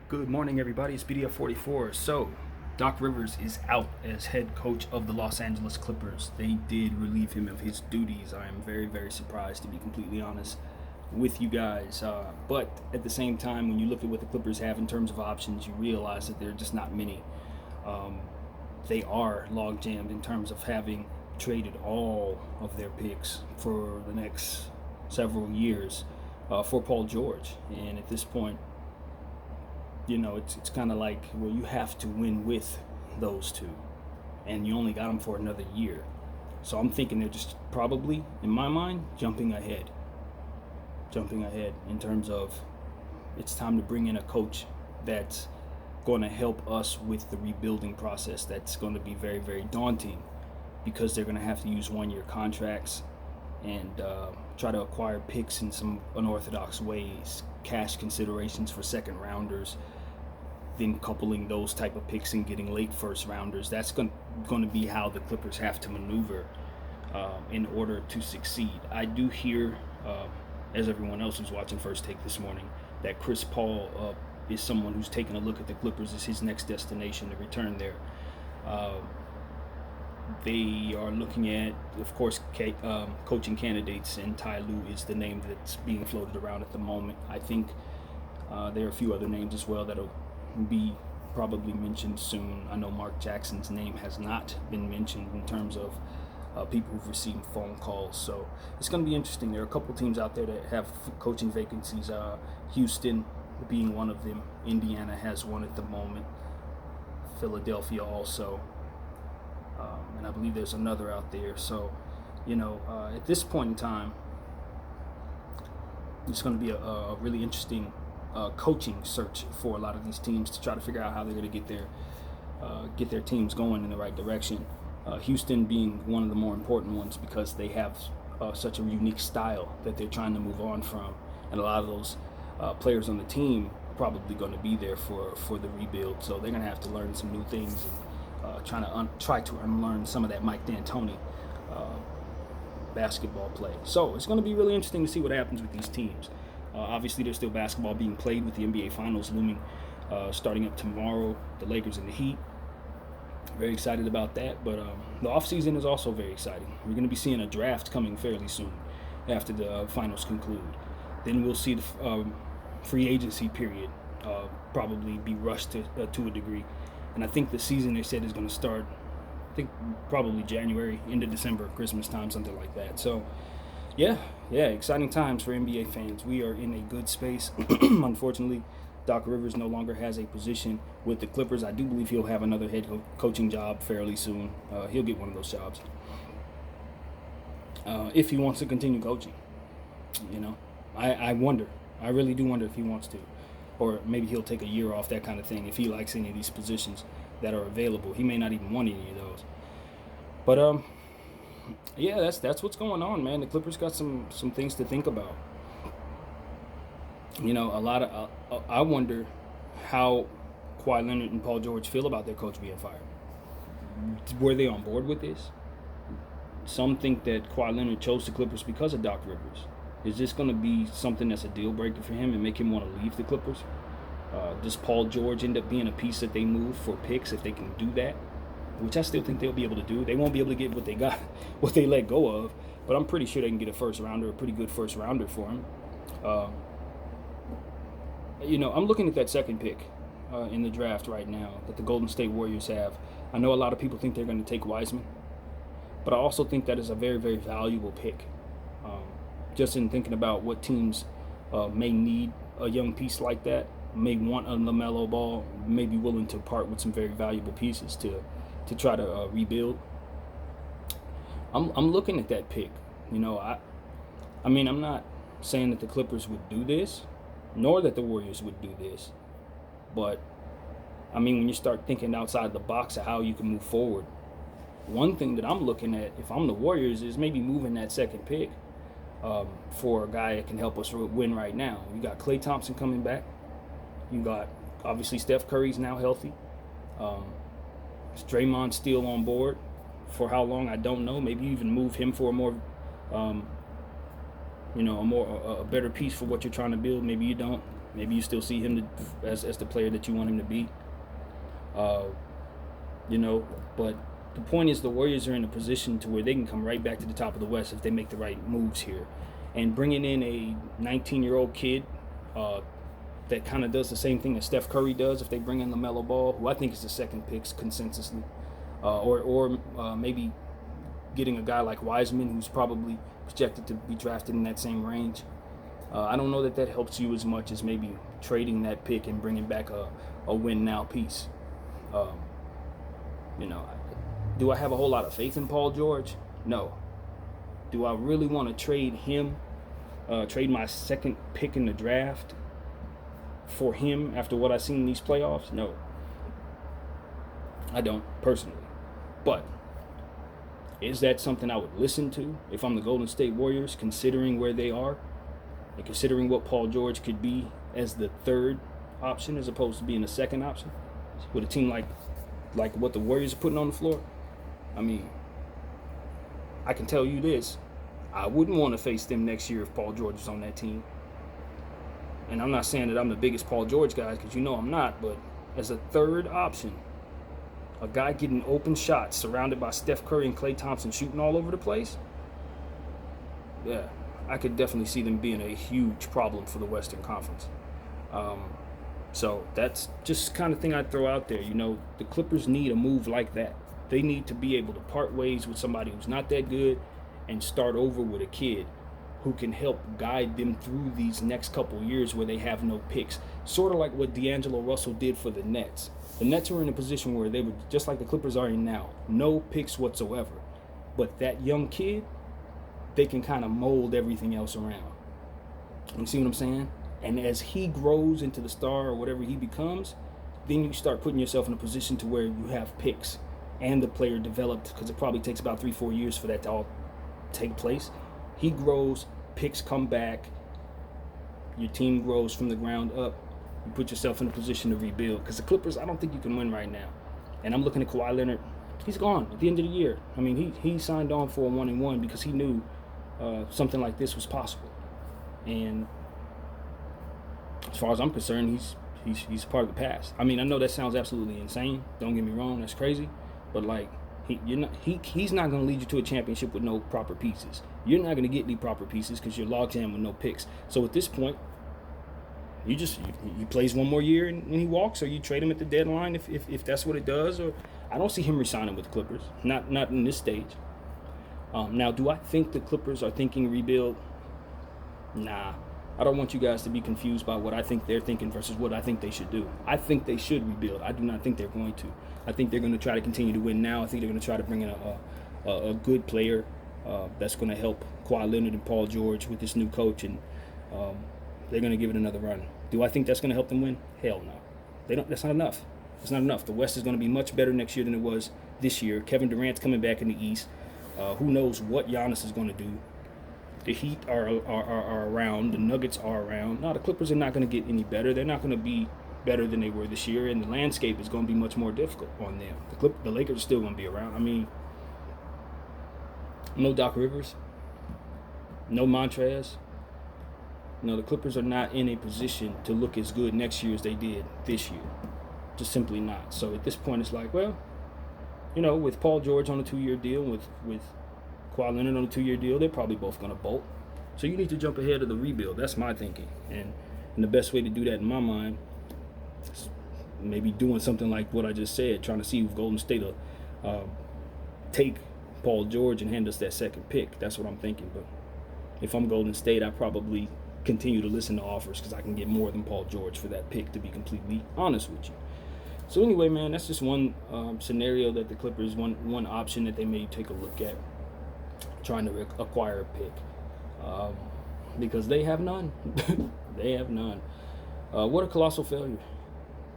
Good morning, everybody. It's BDF44. So, Doc Rivers is out as head coach of the Los Angeles Clippers. They did relieve him of his duties. I am very, very surprised, to be completely honest with you guys. But at the same time, when you look at what the Clippers have in terms of options, you realize that there are just not many. Um, they are log jammed in terms of having traded all of their picks for the next several years for Paul George. And at this point, it's kind of like, well, you have to win with those two, and you only got them for another year. So I'm thinking they're just probably, in my mind, jumping ahead in terms of it's time to bring in a coach that's going to help us with the rebuilding process. That's going to be very, very daunting because they're going to have to use 1-year contracts and try to acquire picks in some unorthodox ways, cash considerations for second rounders, then coupling those type of picks and getting late first rounders. That's going to be how the Clippers have to maneuver in order to succeed. I do hear, as everyone else who's watching First Take this morning, that Chris Paul is someone who's taking a look at the Clippers as his next destination to return there. They are looking at, of course, coaching candidates, and Ty Lue is the name that's being floated around at the moment. I think there are a few other names as well that'll be probably mentioned soon. I know Mark Jackson's name has not been mentioned in terms of people who've received phone calls. So it's going to be interesting. There are a couple teams out there that have coaching vacancies. Houston being one of them. Indiana has one at the moment. Philadelphia also. And I believe there's another out there. So, at this point in time, it's going to be a really interesting coaching search for a lot of these teams to try to figure out how they're going to get their teams going in the right direction. Houston being one of the more important ones because they have such a unique style that they're trying to move on from, and a lot of those players on the team are probably going to be there for the rebuild. So they're going to have to learn some new things and try to unlearn some of that Mike D'Antoni basketball play. So it's going to be really interesting to see what happens with these teams. Obviously, there's still basketball being played with the NBA Finals looming, starting up tomorrow. The Lakers and the Heat. Very excited about that. But the offseason is also very exciting. We're going to be seeing a draft coming fairly soon after the finals conclude. Then we'll see the free agency period probably be rushed to a degree. And I think the season, they said, is going to start, I think, probably January, end of December, Christmas time, something like that. So, yeah, exciting times for NBA fans. We are in a good space. Unfortunately, Doc Rivers no longer has a position with the Clippers. I do believe he'll have another head coaching job fairly soon. He'll get one of those jobs if he wants to continue coaching. I wonder. I really do wonder if he wants to. Or maybe he'll take a year off, that kind of thing, if he likes any of these positions that are available. He may not even want any of those. But yeah, that's what's going on, man. The Clippers got some things to think about. I wonder how Kawhi Leonard and Paul George feel about their coach being fired. Were they on board with this? Some think that Kawhi Leonard chose the Clippers because of Doc Rivers. Is this going to be something that's a deal breaker for him and make him want to leave the Clippers? Does Paul George end up being a piece that they move for picks if they can do that? Which I still think they'll be able to do. They won't be able to get what they got, what they let go of, but I'm pretty sure they can get a first rounder, a pretty good first rounder for him. I'm looking at that second pick in the draft right now that the Golden State Warriors have. I know a lot of people think they're going to take Wiseman, but I also think that is a very, very valuable pick. Just in thinking about what teams may need a young piece like that, may want a LaMelo Ball, may be willing to part with some very valuable pieces to try to rebuild. I'm looking at that pick. I'm not saying that the Clippers would do this, nor that the Warriors would do this, but when you start thinking outside the box of how you can move forward, one thing that I'm looking at, if I'm the Warriors, is maybe moving that second pick for a guy that can help us win right now. You got Klay Thompson coming back. You got, obviously, Steph Curry's now healthy. Is Draymond still on board? For how long, I don't know. Maybe you even move him for a more, a better piece for what you're trying to build. Maybe you don't. Maybe you still see him as the player that you want him to be. But the point is the Warriors are in a position to where they can come right back to the top of the West if they make the right moves here. And bringing in a 19-year-old kid that kind of does the same thing that Steph Curry does if they bring in LaMelo Ball, who I think is the second pick consensusly, or maybe getting a guy like Wiseman, who's probably projected to be drafted in that same range. I don't know that helps you as much as maybe trading that pick and bringing back a win-now piece. Do I have a whole lot of faith in Paul George? No. Do I really want to trade him, trade my second pick in the draft for him after what I've seen in these playoffs? No. I don't, personally. But is that something I would listen to if I'm the Golden State Warriors, considering where they are and considering what Paul George could be as the third option as opposed to being the second option with a team like what the Warriors are putting on the floor? I mean, I can tell you this. I wouldn't want to face them next year if Paul George was on that team. And I'm not saying that I'm the biggest Paul George guy, because you know I'm not, but as a third option, a guy getting open shots surrounded by Steph Curry and Klay Thompson shooting all over the place, yeah, I could definitely see them being a huge problem for the Western Conference. So that's just the kind of thing I'd throw out there. The Clippers need a move like that. They need to be able to part ways with somebody who's not that good and start over with a kid who can help guide them through these next couple years where they have no picks. Sort of like what D'Angelo Russell did for the Nets. The Nets were in a position where they were just like the Clippers are in now. No picks whatsoever. But that young kid, they can kind of mold everything else around. You see what I'm saying? And as he grows into the star or whatever he becomes, then you start putting yourself in a position to where you have picks and the player developed, because it probably takes about 3-4 years for that to all take place. He grows, picks come back, your team grows from the ground up. You put yourself in a position to rebuild, because the Clippers, I don't think you can win right now. And I'm looking at Kawhi Leonard. He's gone at the end of the year. I mean, he signed on for a 1-1 because he knew something like this was possible. And as far as I'm concerned, he's part of the past. I mean, I know that sounds absolutely insane. Don't get me wrong, that's crazy. But like, he's not going to lead you to a championship with no proper pieces. You're not going to get any proper pieces because you're logged in with no picks. So at this point, he plays one more year and he walks, or you trade him at the deadline if that's what it does. Or I don't see him resigning with the Clippers, not in this stage. Now, do I think the Clippers are thinking rebuild? Nah. I don't want you guys to be confused by what I think they're thinking versus what I think they should do. I think they should rebuild. I do not think they're going to. I think they're going to try to continue to win now. I think they're going to try to bring in a good player that's going to help Kawhi Leonard and Paul George with this new coach, and they're going to give it another run. Do I think that's going to help them win? Hell no. That's not enough. It's not enough. The West is going to be much better next year than it was this year. Kevin Durant's coming back in the East. Who knows what Giannis is going to do? The Heat are around. The Nuggets are around. No, the Clippers are not going to get any better. They're not going to be better than they were this year, and the landscape is going to be much more difficult on them. The Lakers are still going to be around. I mean, no Doc Rivers, no Montrez. The Clippers are not in a position to look as good next year as they did this year. Just simply not. So at this point, it's like, well, with Paul George on a 2-year deal, with Kawhi Leonard on a 2-year deal, they're probably both going to bolt. So you need to jump ahead of the rebuild. That's my thinking. And the best way to do that in my mind is maybe doing something like what I just said, trying to see if Golden State will take Paul George and hand us that second pick. That's what I'm thinking. But if I'm Golden State, I probably continue to listen to offers because I can get more than Paul George for that pick, to be completely honest with you. So anyway, man, that's just one scenario that the Clippers, one option that they may take a look at, trying to acquire a pick, because they have none. They have none. What a colossal failure,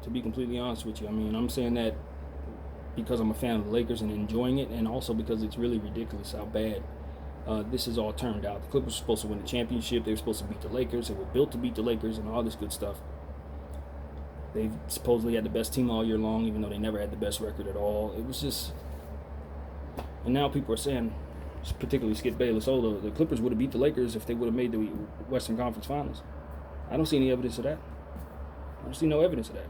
to be completely honest with you. I mean, I'm saying that because I'm a fan of the Lakers and enjoying it, and also because it's really ridiculous how bad this has all turned out. The Clippers were supposed to win the championship. They were supposed to beat the Lakers. They were built to beat the Lakers and all this good stuff. They supposedly had the best team all year long, even though they never had the best record at all. It was just... And now people are saying, particularly Skip Bayless, the Clippers would have beat the Lakers if they would have made the Western Conference Finals. I don't see any evidence of that. I don't see no evidence of that.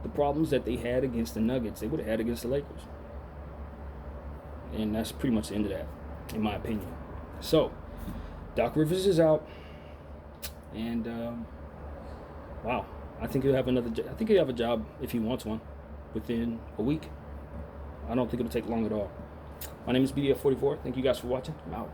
The problems that they had against the Nuggets, they would have had against the Lakers. And that's pretty much the end of that, in my opinion. So, Doc Rivers is out. And, wow. I think he'll have a job if he wants one within a week. I don't think it'll take long at all. My name is BDF44. Thank you guys for watching. I'm out.